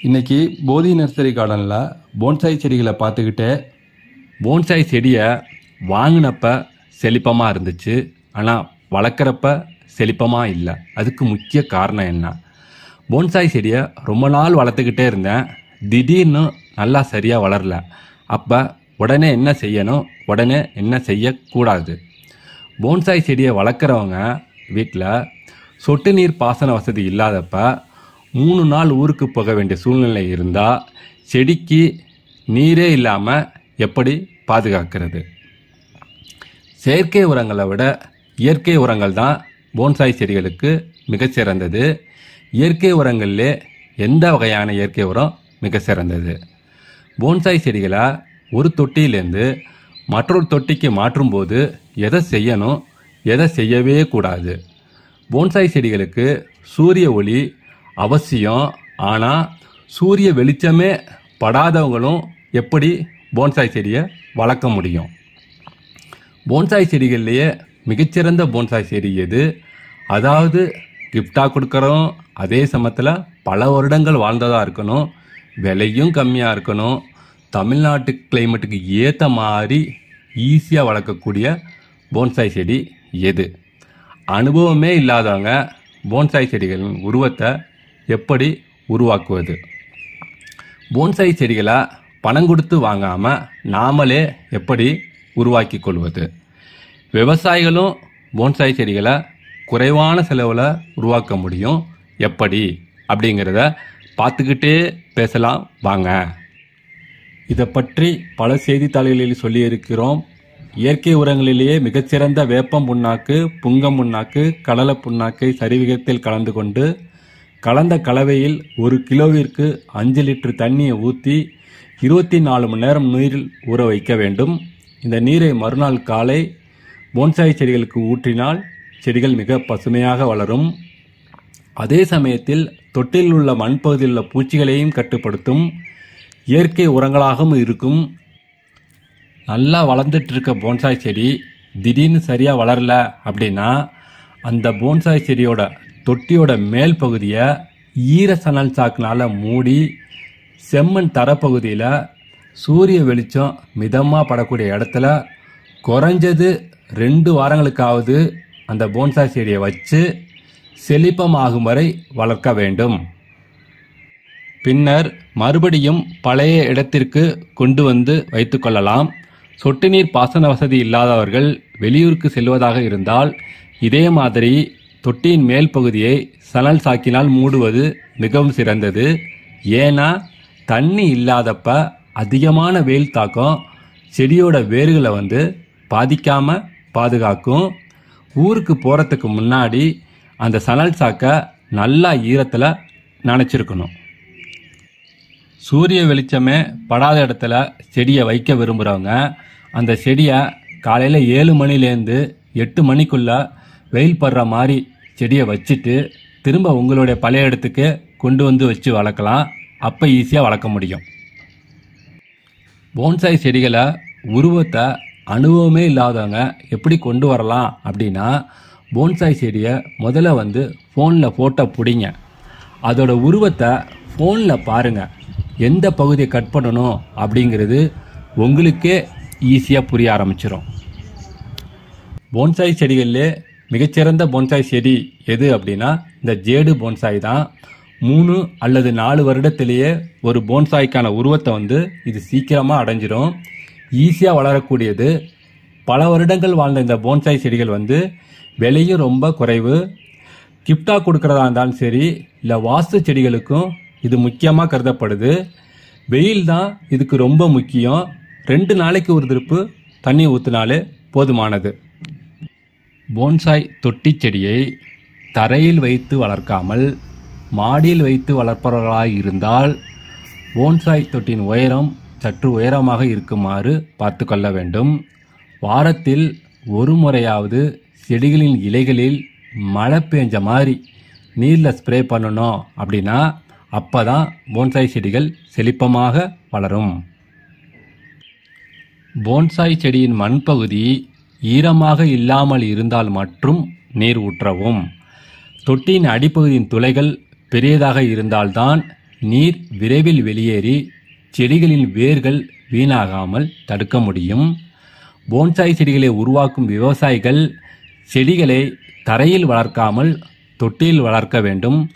இன்றைக்கி போதி நர்சரி கார்டனில் போன்சாய் செடிகளை பார்த்துக்கிட்டே போன்சாய் செடியை வாங்கினப்ப செழிப்பமாக இருந்துச்சு, ஆனால் வளர்க்குறப்ப செழிப்பமாக இல்லை. அதுக்கு முக்கிய காரணம் என்ன? போன்சாய் செடியை ரொம்ப நாள் வளர்த்துக்கிட்டே இருந்தேன், திடீர்னு நல்லா சரியாக வளரல. அப்போ உடனே என்ன செய்யணும், உடனே என்ன செய்யக்கூடாது? போன்சாய் செடியை வளர்க்குறவங்க வீட்டில் சொட்டு நீர் பாசன வசதி இல்லாதப்ப 3 நாள் ஊருக்கு போக வேண்டிய சூழ்நிலை இருந்தால் செடிக்கு நீரே இல்லாமல் எப்படி பாதுகாக்கிறது? செயற்கை உரங்களை விட இயற்கை உரங்கள் தான் போன்சாய் செடிகளுக்கு மிகச்சிறந்தது. இயற்கை உரங்களிலே எந்த வகையான இயற்கை உரம் மிக சிறந்தது? போன்சாய் செடிகளை ஒரு தொட்டியிலேருந்து மற்றொரு தொட்டிக்கு மாற்றும்போது எதை செய்யணும், எதை செய்யவே கூடாது? போன்சாய் செடிகளுக்கு சூரிய ஒளி அவசியம். ஆனால் சூரிய வெளிச்சமே படாதவங்களும் எப்படி போன்சாய் செடியை வளர்க்க முடியும்? போன்சாய் செடிகள்லேயே மிகச்சிறந்த போன்சாய் செடி எது? அதாவது கிஃப்டாக கொடுக்குறோம், அதே சமயத்தில் பல வருடங்கள் வாழ்ந்ததாக இருக்கணும், விலையும் கம்மியாக இருக்கணும், தமிழ்நாட்டு கிளைமேட்டுக்கு ஏற்ற மாதிரி ஈஸியாக வளர்க்கக்கூடிய போன்சாய் செடி எது? அனுபவமே இல்லாதவங்க போன்சாய் செடிகளின் உருவத்தை எப்படி உருவாக்குவது? போன்சாய் செடிகளை பணம் கொடுத்து வாங்காமல் நாமளே எப்படி உருவாக்கி கொள்வது? விவசாயிகளும் போன்சாய் செடிகளை குறைவான செலவில் உருவாக்க முடியும், எப்படி அப்படிங்கிறத பார்த்துக்கிட்டே பேசலாம் வாங்க. இதை பற்றி பல செய்தித்தாள்களில் சொல்லியிருக்கிறோம். இயற்கை உரங்களிலேயே மிகச்சிறந்த வேப்பம் புண்ணாக்கு, புங்கம் புண்ணாக்கு, கடலை புண்ணாக்கை சரிவிகிதத்தில் கலந்து கொண்டு கலந்த கலவையில் 1 கிலோவிற்கு 5 லிட்டர் தண்ணியை ஊற்றி 24 மணி நேரம் நீரில் ஊற வைக்க வேண்டும். இந்த நீரை மறுநாள் காலை போன்சாய் செடிகளுக்கு ஊற்றினால் செடிகள் மிக பசுமையாக வளரும். அதே சமயத்தில் தொட்டில் உள்ள மண் பகுதியில் உள்ள பூச்சிகளையும் கட்டுப்படுத்தும், இயற்கை உரங்களாகவும் இருக்கும். நல்லா வளர்ந்துட்டு இருக்க போன்சாய் செடி திடீர்னு சரியாக வளரல அப்படின்னா அந்த போன்சாய் செடியோட தொட்டியோட மேல் பகுதியை ஈரசணல் சாக்குனால் மூடி செம்மண் தரப்பகுதியில் சூரிய வெளிச்சம் மிதமாக படக்கூடிய இடத்துல குறைஞ்சது 2 வாரங்களுக்காவது அந்த போன்சாய் செடியை வச்சு செழிப்பமாகும் வரை வளர்க்க வேண்டும். பின்னர் மறுபடியும் பழைய இடத்திற்கு கொண்டு வந்து வைத்து கொள்ளலாம். சொட்டு நீர் பாசன வசதி இல்லாதவர்கள் வெளியூருக்கு செல்வதாக இருந்தால் இதே மாதிரி தொட்டியின் மேல் பகுதியை சணல் சாக்கினால் மூடுவது மிகவும் சிறந்தது. ஏன்னா தண்ணி இல்லாதப்ப அதிகமான வெயில் தாக்கம் செடியோட வேர்களை பாதிக்காமல் பாதுகாக்கும். ஊருக்கு போகிறதுக்கு முன்னாடி அந்த சணல் சாக்கை நல்லா ஈரத்தில் நனைச்சிருக்கணும். சூரிய வெளிச்சமே படாத இடத்துல செடியை வைக்க விரும்புகிறவங்க அந்த செடியை காலையில் 7 மணிலேருந்து 8 மணிக்குள்ளே வெயில் படுற மாதிரி செடியை வச்சுட்டு திரும்ப உங்களுடைய பழைய இடத்துக்கு கொண்டு வந்து வச்சு வளர்க்கலாம். அப்போ ஈஸியாக வளர்க்க முடியும். போன்சாய் செடிகளை உருவத்தை அனுபவமே இல்லாதவங்க எப்படி கொண்டு வரலாம் அப்படின்னா, போன்சாய் செடியை முதல்ல ஃபோனில் ஃபோட்டோ பிடிங்க, அதோட உருவத்தை ஃபோனில் பாருங்கள். எந்த பகுதியை கட் பண்ணணும் அப்படிங்கிறது உங்களுக்கே ஈஸியாக புரிய ஆரம்பிச்சிடும். போன்சாய் செடிகளிலே மிகச்சிறந்த போன்சாய் செடி எது அப்படின்னா இந்த ஜேடு போன்சாய் தான். 3 அல்லது 4 வருடத்திலேயே ஒரு போன்சாய்க்கான உருவத்தை இது சீக்கிரமாக அடைஞ்சிடும். ஈஸியாக வளரக்கூடியது. பல வருடங்கள் வாழ்ந்த இந்த போன்சாய் செடிகள் விலையும் ரொம்ப குறைவு. கிஃப்டாக கொடுக்குறதா இருந்தாலும் சரி, இல்லை வாஸ்து செடிகளுக்கும் இது முக்கியமாக கருதப்படுது. வெயில் தான் இதுக்கு ரொம்ப முக்கியம். 2 நாளைக்கு ஒரு திருப்பு தண்ணி ஊற்றினாலே போதுமானது. போன்சாய் தொட்டி செடியை தரையில் வைத்து வளர்க்காமல் மாடியில் வைத்து வளர்ப்பவர்களாக இருந்தால் போன்சாய் தொட்டியின் உயரம் சற்று உயரமாக இருக்குமாறு பார்த்து கொள்ள வேண்டும். வாரத்தில் ஒரு முறையாவது செடிகளின் இலைகளில் மழை பெஞ்ச மாதிரி நீரில் ஸ்ப்ரே பண்ணணும் அப்படின்னா அப்போ தான் போன்சாய் செடிகள் செழிப்பமாக வளரும். போன்சாய் செடியின் மண்பகுதி ஈரமாக இல்லாமல் இருந்தால் மட்டும் நீர் ஊற்றவும். தொட்டியின் அடிப்பகுதியின் துளைகள் பெரியதாக இருந்தால்தான் நீர் விரைவில் வெளியேறி செடிகளின் வேர்கள் வீணாகாமல் தடுக்க முடியும். போன்சாய் செடிகளை உருவாக்கும் விவசாயிகள் செடிகளை தரையில் வளர்க்காமல் தொட்டியில் வளர்க்க வேண்டும்.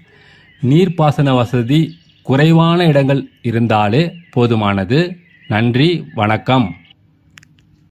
நீர்ப்பாசன வசதி குறைவான இடங்கள் இருந்தாலே போதுமானது. நன்றி, வணக்கம்.